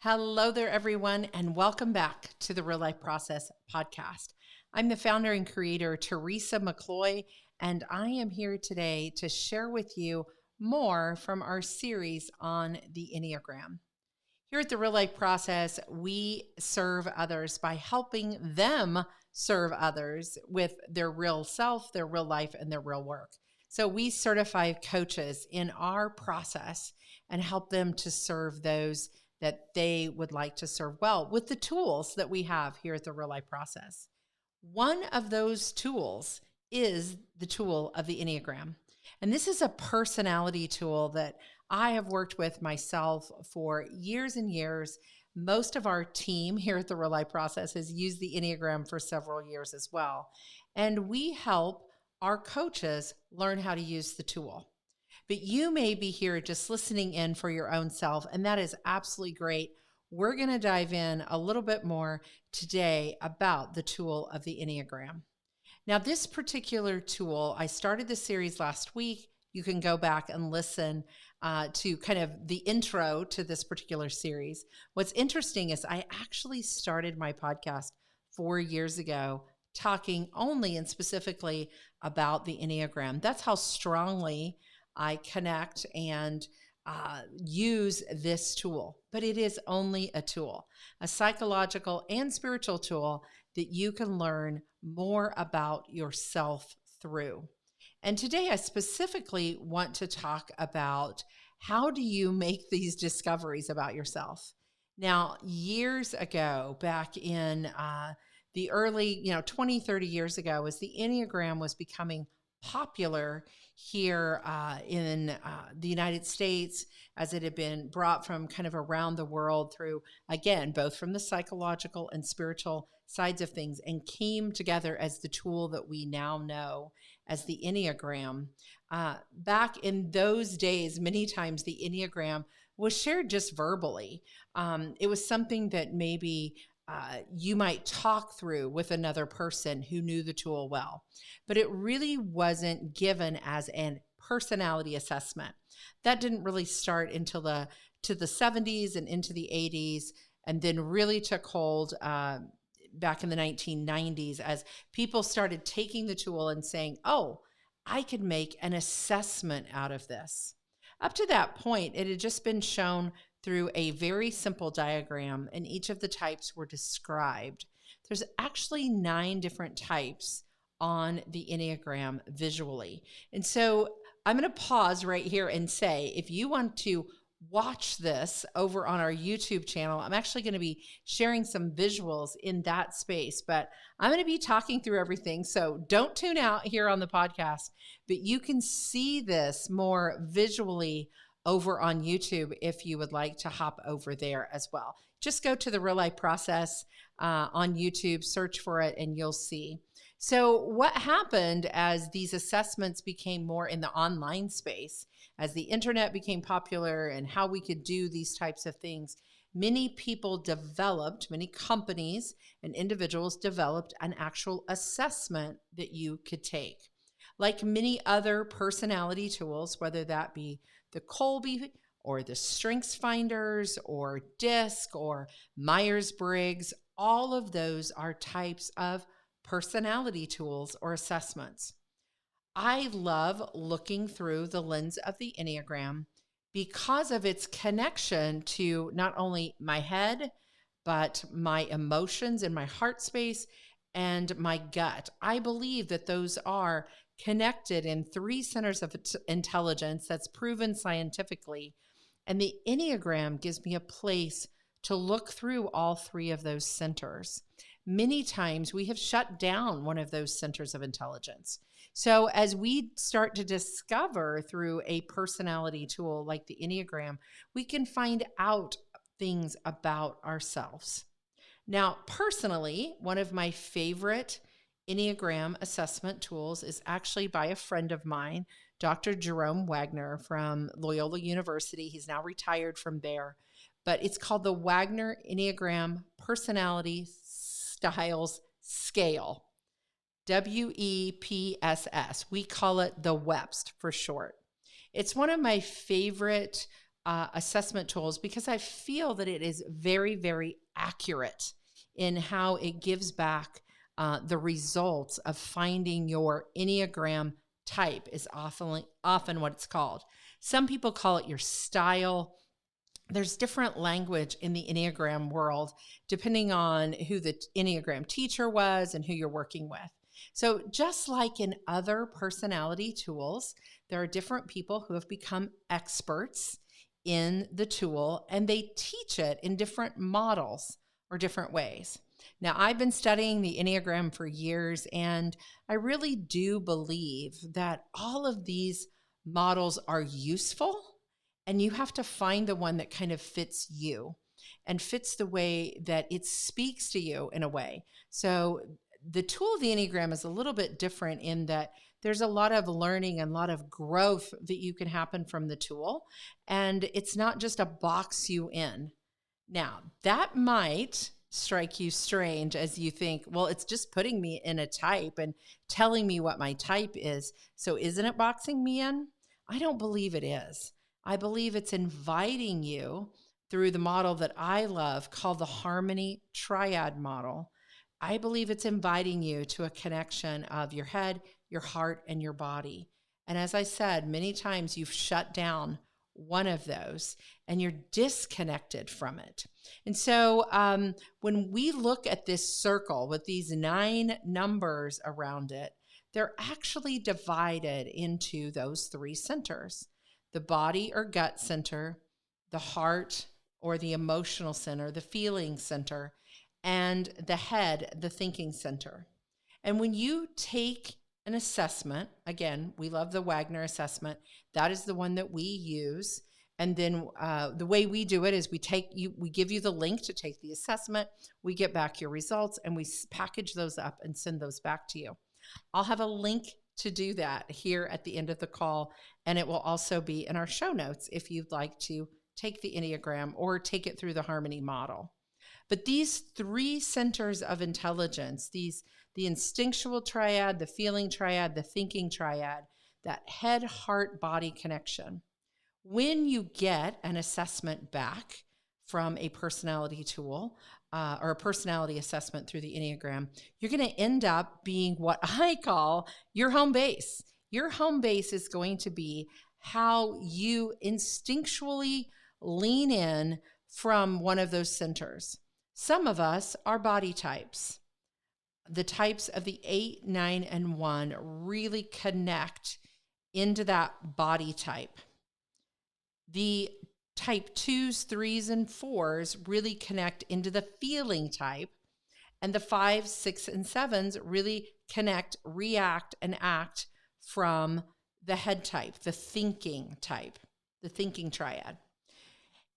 Hello there, everyone, and welcome back to the Real Life Process podcast. I'm the founder and creator, Teresa McCloy, and I am here today to share with you more from our series on the Enneagram. Here at the Real Life Process, we serve others by helping them serve others with their real self, their real life, and their real work. So we certify coaches in our process and help them to serve those that they would like to serve well with the tools that we have here at the Real Life Process. One of those tools is the tool of the Enneagram. And this is a personality tool that I have worked with myself for years and years. Most of our team here at the Real Life Process has used the Enneagram for several years as well. And we help our coaches learn how to use the tool. But you may be here just listening in for your own self, and that is absolutely great. We're going to dive in a little bit more today about the tool of the Enneagram. Now, this particular tool, I started the series last week. You can go back and listen to kind of the intro to this particular series. What's interesting is I actually started my podcast 4 years ago talking only and specifically about the Enneagram. That's how strongly I connect and use this tool, but it is only a tool, a psychological and spiritual tool that you can learn more about yourself through. And today I specifically want to talk about how do you make these discoveries about yourself. Now, years ago, back in the early, 20, 30 years ago, as the Enneagram was becoming popular here in the United States, as it had been brought from kind of around the world through, again, both from the psychological and spiritual sides of things, and came together as the tool that we now know as the Enneagram. Back in those days, many times the Enneagram was shared just verbally. It was something that maybe you might talk through with another person who knew the tool well, but it really wasn't given as a personality assessment. That didn't really start until the 70s and into the 80s, and then really took hold back in the 1990s as people started taking the tool and saying, oh, I could make an assessment out of this. Up to that point, it had just been shown through a very simple diagram, and each of the types were described. There's actually 9 different types on the Enneagram visually. And so I'm going to pause right here and say, if you want to watch this over on our YouTube channel, I'm actually going to be sharing some visuals in that space, but I'm going to be talking through everything. So don't tune out here on the podcast, but you can see this more visually over on YouTube if you would like to hop over there as well. Just go to the Real Life Process on YouTube, search for it, and you'll see. So what happened as these assessments became more in the online space, as the internet became popular and how we could do these types of things, many people developed, many companies and individuals developed an actual assessment that you could take. Like many other personality tools, whether that be the Colby or the Strengths Finders or DISC or Myers-Briggs, all of those are types of personality tools or assessments. I love looking through the lens of the Enneagram because of its connection to not only my head, but my emotions and my heart space and my gut. I believe that those are connected in 3 centers of intelligence that's proven scientifically. And the Enneagram gives me a place to look through all 3 of those centers. Many times we have shut down one of those centers of intelligence. So as we start to discover through a personality tool like the Enneagram, we can find out things about ourselves. Now, personally, one of my favorite Enneagram assessment tools is actually by a friend of mine, Dr. Jerome Wagner from Loyola University. He's now retired from there, but it's called the Wagner Enneagram Personality Styles Scale, WEPSS. We call it the WEPS for short. It's one of my favorite assessment tools because I feel that it is very, very accurate in how it gives back the results of finding your Enneagram type is often what it's called. Some people call it your style. There's different language in the Enneagram world, depending on who the Enneagram teacher was and who you're working with. So just like in other personality tools, there are different people who have become experts in the tool and they teach it in different models or different ways. Now, I've been studying the Enneagram for years, and I really do believe that all of these models are useful, and you have to find the one that kind of fits you and fits the way that it speaks to you in a way. So the tool of the Enneagram is a little bit different in that there's a lot of learning and a lot of growth that you can happen from the tool. And it's not just a box you in. Now, that might strike you strange as you think, well, it's just putting me in a type and telling me what my type is. So isn't it boxing me in? I don't believe it is. I believe it's inviting you through the model that I love called the Harmony Triad model. I believe it's inviting you to a connection of your head, your heart, and your body. And as I said, many times you've shut down one of those and you're disconnected from it. And so when we look at this circle with these 9 numbers around it, they're actually divided into those 3 centers: the body or gut center, the heart or the emotional center, the feeling center, and the head, the thinking center. And when you take an assessment, again, we love the Wagner assessment. That is the one that we use. And then the way we do it is we give you the link to take the assessment. We get back your results and we package those up and send those back to you. I'll have a link to do that here at the end of the call, and it will also be in our show notes if you'd like to take the Enneagram or take it through the Harmony model. But these 3 centers of intelligence, the instinctual triad, the feeling triad, the thinking triad, that head, heart, body connection. When you get an assessment back from a personality tool or a personality assessment through the Enneagram, you're going to end up being what I call your home base. Your home base is going to be how you instinctually lean in from one of those centers. Some of us are body types. The types of the 8, 9, and 1 really connect into that body type. The type 2s, 3s, and 4s really connect into the feeling type. And the 5s, 6, and 7s really connect, react, and act from the head type, the thinking type, the thinking triad.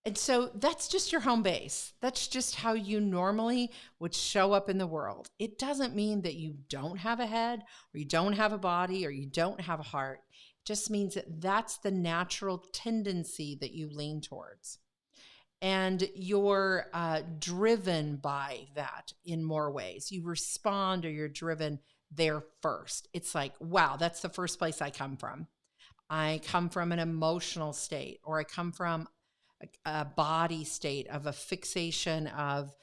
And so that's just your home base. That's just how you normally would show up in the world. It doesn't mean that you don't have a head or you don't have a body or you don't have a heart. It just means that that's the natural tendency that you lean towards. And you're driven by that in more ways. You respond or you're driven there first. It's like, wow, that's the first place I come from. I come from an emotional state, or I come from a body state of a fixation of,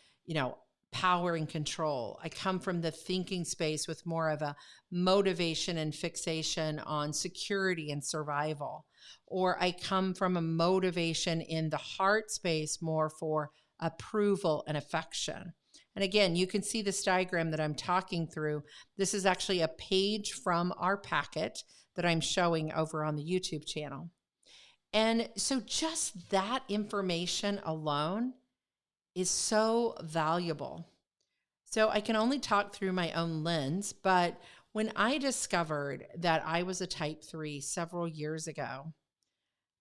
power and control. I come from the thinking space with more of a motivation and fixation on security and survival. Or I come from a motivation in the heart space more for approval and affection. And again, you can see this diagram that I'm talking through. This is actually a page from our packet that I'm showing over on the YouTube channel. And so just that information alone is so valuable. So I can only talk through my own lens, but when I discovered that I was a type 3 several years ago,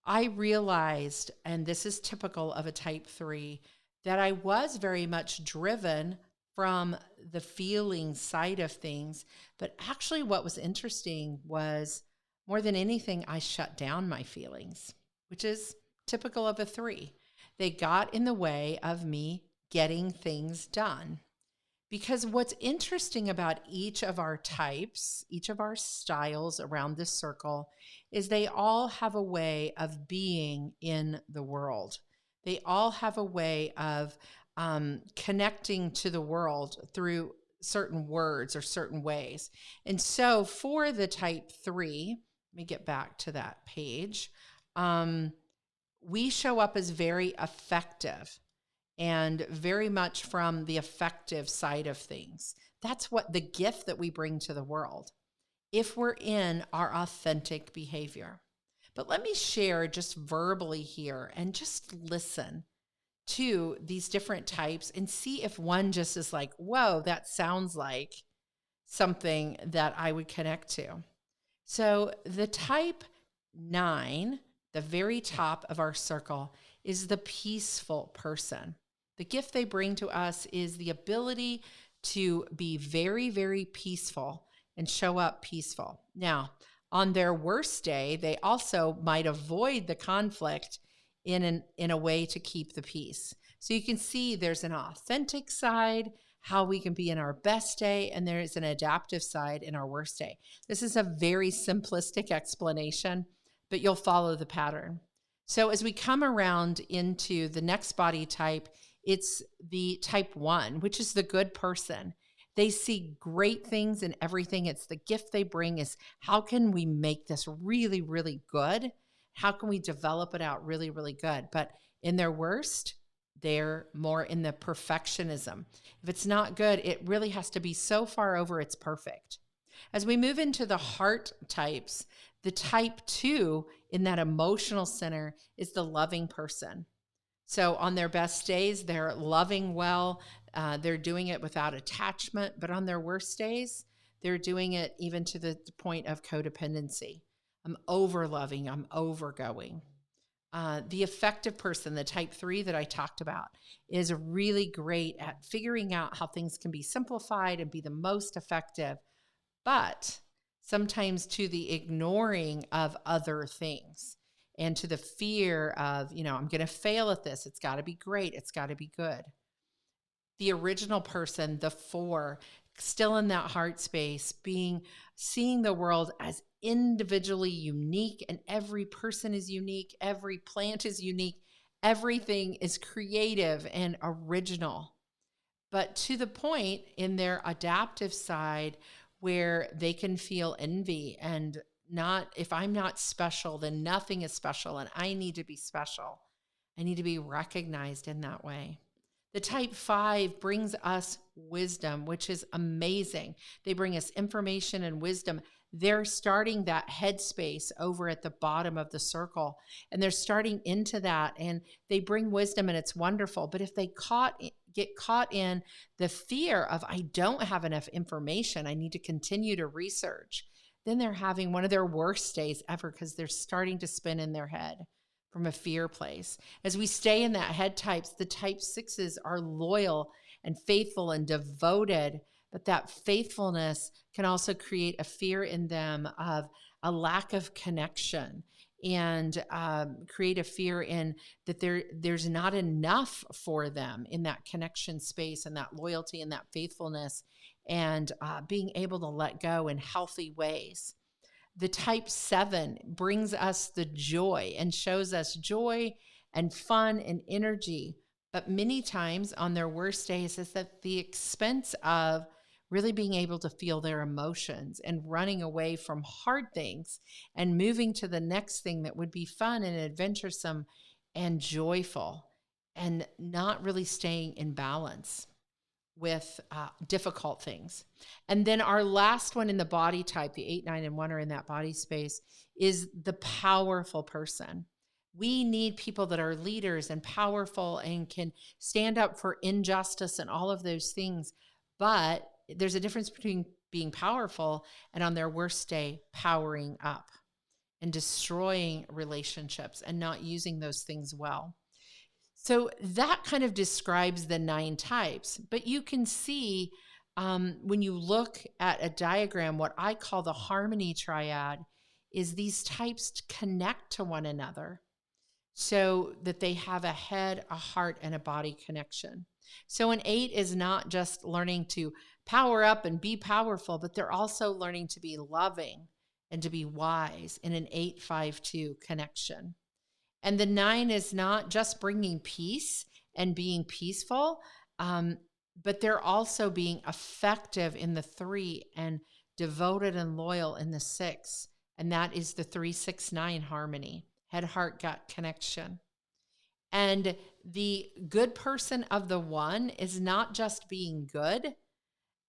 I realized, and this is typical of a type 3, that I was very much driven from the feeling side of things. But actually what was interesting was, more than anything, I shut down my feelings, which is typical of a 3. They got in the way of me getting things done. Because what's interesting about each of our types, each of our styles around this circle, is they all have a way of being in the world. They all have a way of connecting to the world through certain words or certain ways. And so for the type 3, let me get back to that page. We show up as very effective and very much from the effective side of things. That's what the gift that we bring to the world if we're in our authentic behavior. But let me share just verbally here and just listen to these different types and see if one just is like, whoa, that sounds like something that I would connect to. So the type 9, the very top of our circle, is the peaceful person. The gift they bring to us is the ability to be very, very peaceful and show up peaceful. Now, on their worst day, they also might avoid the conflict in a way to keep the peace. So you can see there's an authentic side, how we can be in our best day, and there is an adaptive side in our worst day. This is a very simplistic explanation, but you'll follow the pattern. So as we come around into the next body type, it's the type 1, which is the good person. They see great things in everything. It's the gift they bring is how can we make this really, really good? How can we develop it out really, really good? But in their worst, they're more in the perfectionism. If it's not good, it really has to be so far over it's perfect. As we move into the heart types, the type 2 in that emotional center is the loving person. So on their best days, they're loving well. They're doing it without attachment. But on their worst days, they're doing it even to the point of codependency. I'm over loving. I'm overgoing. The effective person, the type 3 that I talked about, is really great at figuring out how things can be simplified and be the most effective, but sometimes to the ignoring of other things and to the fear of, I'm going to fail at this. It's got to be great. It's got to be good. The original person, the 4, still in that heart space, seeing the world as individually unique, and every person is unique. Every plant is unique. Everything is creative and original, but to the point in their adaptive side where they can feel envy and if I'm not special, then nothing is special, and I need to be special. I need to be recognized in that way. The type 5 brings us wisdom, which is amazing. They bring us information and wisdom. They're starting that headspace over at the bottom of the circle, and they're starting into that, and they bring wisdom, and it's wonderful. But if they get caught in the fear of, I don't have enough information, I need to continue to research, then they're having one of their worst days ever because they're starting to spin in their head from a fear place. As we stay in that head types, the type 6s are loyal and faithful and devoted, but that faithfulness can also create a fear in them of a lack of connection and create a fear in that there's not enough for them in that connection space and that loyalty and that faithfulness and being able to let go in healthy ways. The type 7 brings us the joy and shows us joy and fun and energy. But many times on their worst days is at the expense of really being able to feel their emotions and running away from hard things and moving to the next thing that would be fun and adventuresome and joyful, and not really staying in balance with difficult things. And then our last one in the body type, the 8, 9, and 1 are in that body space, is the powerful person. We need people that are leaders and powerful and can stand up for injustice and all of those things. But there's a difference between being powerful and on their worst day, powering up and destroying relationships and not using those things well. So that kind of describes the 9 types, but you can see when you look at a diagram, what I call the harmony triad is these types connect to one another. so that they have a head, a heart, and a body connection. So an 8 is not just learning to power up and be powerful, but they're also learning to be loving and to be wise in an 8-5-2 connection. And the 9 is not just bringing peace and being peaceful, but they're also being effective in the 3 and devoted and loyal in the 6. And that is the 3-6-9 harmony, head, heart, gut connection. And the good person of the 1 is not just being good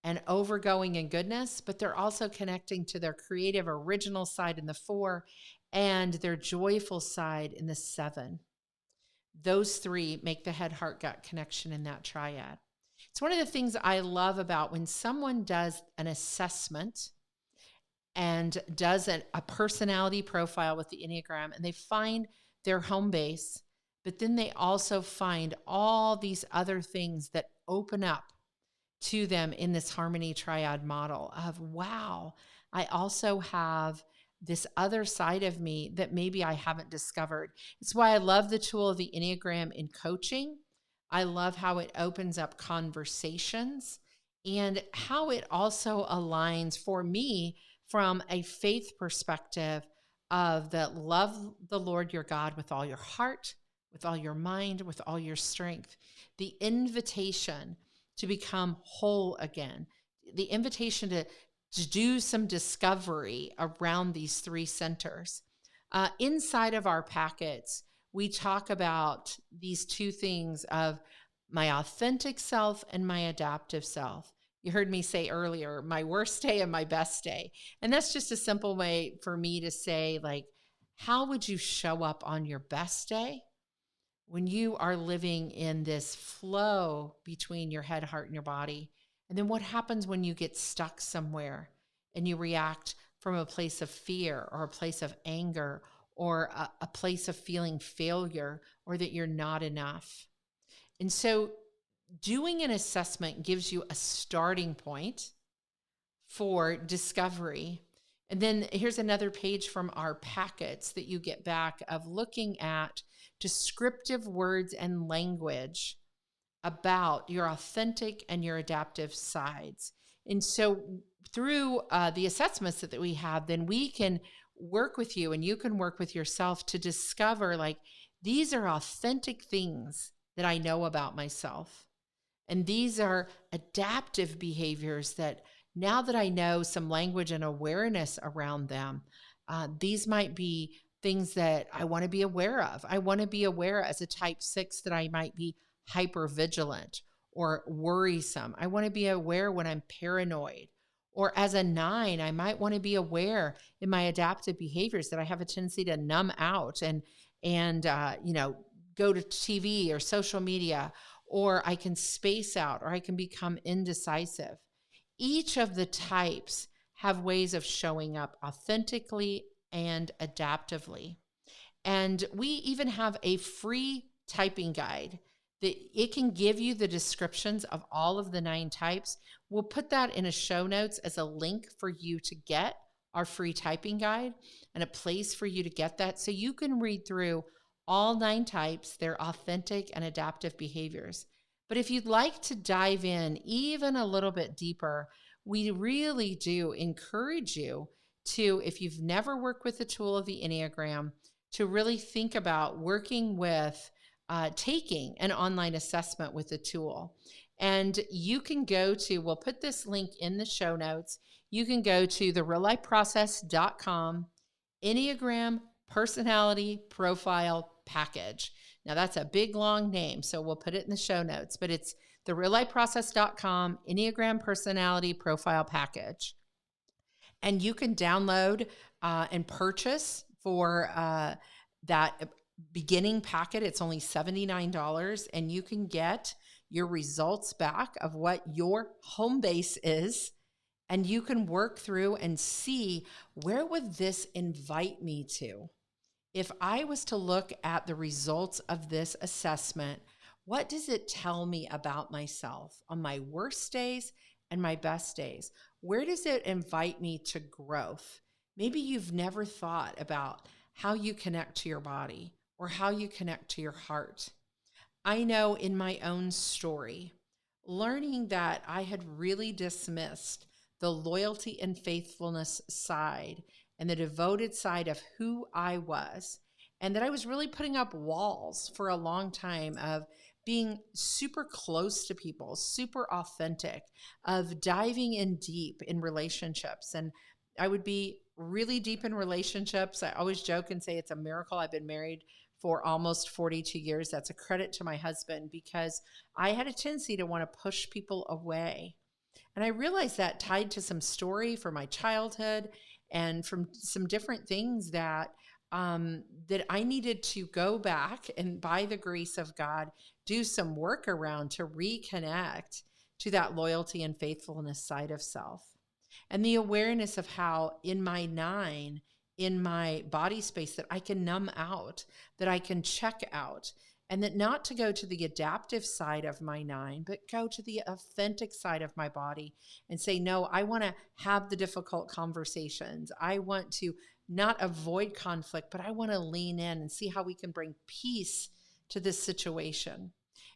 and overgoing in goodness, but they're also connecting to their creative, original side in the 4 and their joyful side in the 7. Those 3 make the head, heart, gut connection in that triad. It's one of the things I love about when someone does an assessment and does a personality profile with the Enneagram, and they find their home base, but then they also find all these other things that open up to them in this harmony triad model of, wow, I also have this other side of me that maybe I haven't discovered. It's why I love the tool of the Enneagram in coaching. I love how it opens up conversations and how it also aligns for me from a faith perspective of the love the Lord your God with all your heart, with all your mind, with all your strength. The invitation to become whole again, the invitation to do some discovery around these 3 centers. Inside of our packets, we talk about these 2 things of my authentic self and my adaptive self. You heard me say earlier, my worst day and my best day. And that's just a simple way for me to say, like, how would you show up on your best day when you are living in this flow between your head, heart, and your body? And then what happens when you get stuck somewhere and you react from a place of fear or a place of anger or a place of feeling failure or that you're not enough? And so doing an assessment gives you a starting point for discovery. And then here's another page from our packets that you get back of looking at descriptive words and language about your authentic and your adaptive sides. And so through the assessments that we have, then we can work with you and you can work with yourself to discover, like, these are authentic things that I know about myself. And these are adaptive behaviors that now that I know some language and awareness around them, these might be things that I want to be aware of. I want to be aware as a type 6 that I might be hyper vigilant or worrisome. I want to be aware when I'm paranoid. Or as a 9, I might want to be aware in my adaptive behaviors that I have a tendency to numb out and go to TV or social media, or I can space out, or I can become indecisive. Each of the types have ways of showing up authentically and adaptively. And we even have a free typing guide that it can give you the descriptions of all of the 9 types. We'll put that in a show notes as a link for you to get our free typing guide and a place for you to get that so you can read through all 9 types, their authentic and adaptive behaviors. But if you'd like to dive in even a little bit deeper, we really do encourage you to, if you've never worked with the tool of the Enneagram, to really think about working with taking an online assessment with the tool. And you can go to, we'll put this link in the show notes. You can go to thereallifeprocess.com, Enneagram Personality Profile Package. Now that's a big long name, so we'll put it in the show notes, but it's thereallifeprocess.com, Enneagram Personality Profile Package. And you can download and purchase for that beginning packet. It's only $79, and you can get your results back of what your home base is. And you can work through and see, where would this invite me to? If I was to look at the results of this assessment, what does it tell me about myself on my worst days and my best days? Where does it invite me to growth? Maybe you've never thought about how you connect to your body or how you connect to your heart. I know in my own story, learning that I had really dismissed the loyalty and faithfulness side and the devoted side of who I was, and that I was really putting up walls for a long time of being super close to people, super authentic, of diving in deep in relationships. And I would be really deep in relationships. I always joke and say it's a miracle I've been married for almost 42 years. That's a credit to my husband, because I had a tendency to want to push people away. And I realized that tied to some story from my childhood and from some different things that I needed to go back and, by the grace of God, do some work around to reconnect to that loyalty and faithfulness side of self. And the awareness of how in my 9, in my body space, that I can numb out, that I can check out, and that not to go to the adaptive side of my 9, but go to the authentic side of my body and say, no, I want to have the difficult conversations. I want to not avoid conflict, but I want to lean in and see how we can bring peace to this situation.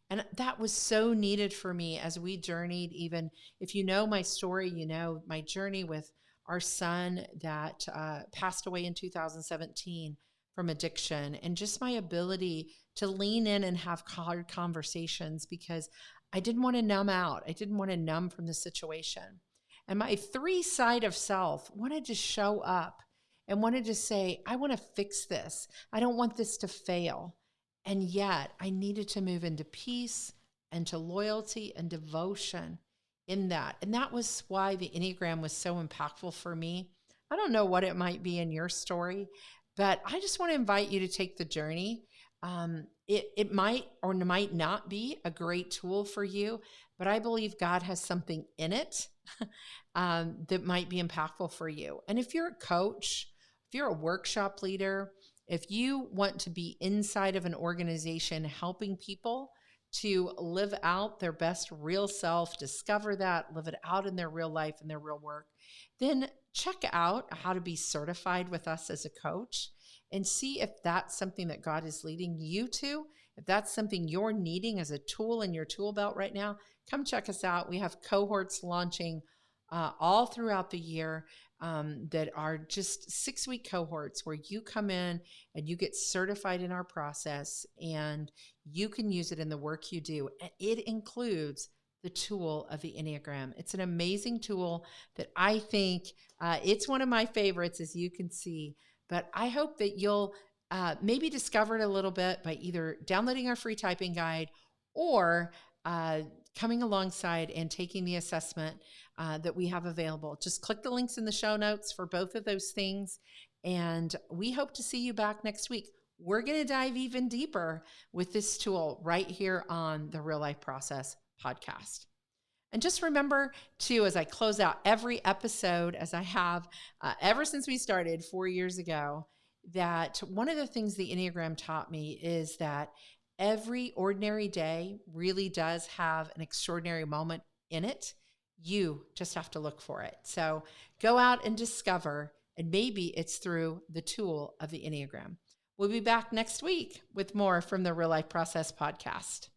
And that was so needed for me as we journeyed. Even if you know my story, you know my journey with our son that passed away in 2017 from addiction, and just my ability to lean in and have hard conversations because I didn't want to numb out. I didn't want to numb from the situation. And my 3 side of self wanted to show up and wanted to say, I want to fix this. I don't want this to fail. And yet I needed to move into peace and to loyalty and devotion in that. And that was why the Enneagram was so impactful for me. I don't know what it might be in your story, but I just want to invite you to take the journey. It might or might not be a great tool for you, but I believe God has something in it that might be impactful for you. And if you're a coach, if you're a workshop leader, if you want to be inside of an organization helping people to live out their best real self, discover that, live it out in their real life and their real work, then check out how to be certified with us as a coach and see if that's something that God is leading you to. If that's something you're needing as a tool in your tool belt right now, come check us out. We have cohorts launching all throughout the year that are just 6-week cohorts where you come in and you get certified in our process and you can use it in the work you do. And it includes the tool of the Enneagram. It's an amazing tool that I think it's one of my favorites, as you can see. But I hope that you'll maybe discover it a little bit by either downloading our free typing guide or coming alongside and taking the assessment that we have available. Just click the links in the show notes for both of those things. And we hope to see you back next week. We're going to dive even deeper with this tool right here on the Real Life Process podcast. And just remember too, as I close out every episode, as I have ever since we started 4 years ago, that one of the things the Enneagram taught me is that every ordinary day really does have an extraordinary moment in it. You just have to look for it. So go out and discover, and maybe it's through the tool of the Enneagram. We'll be back next week with more from the Real Life Process podcast.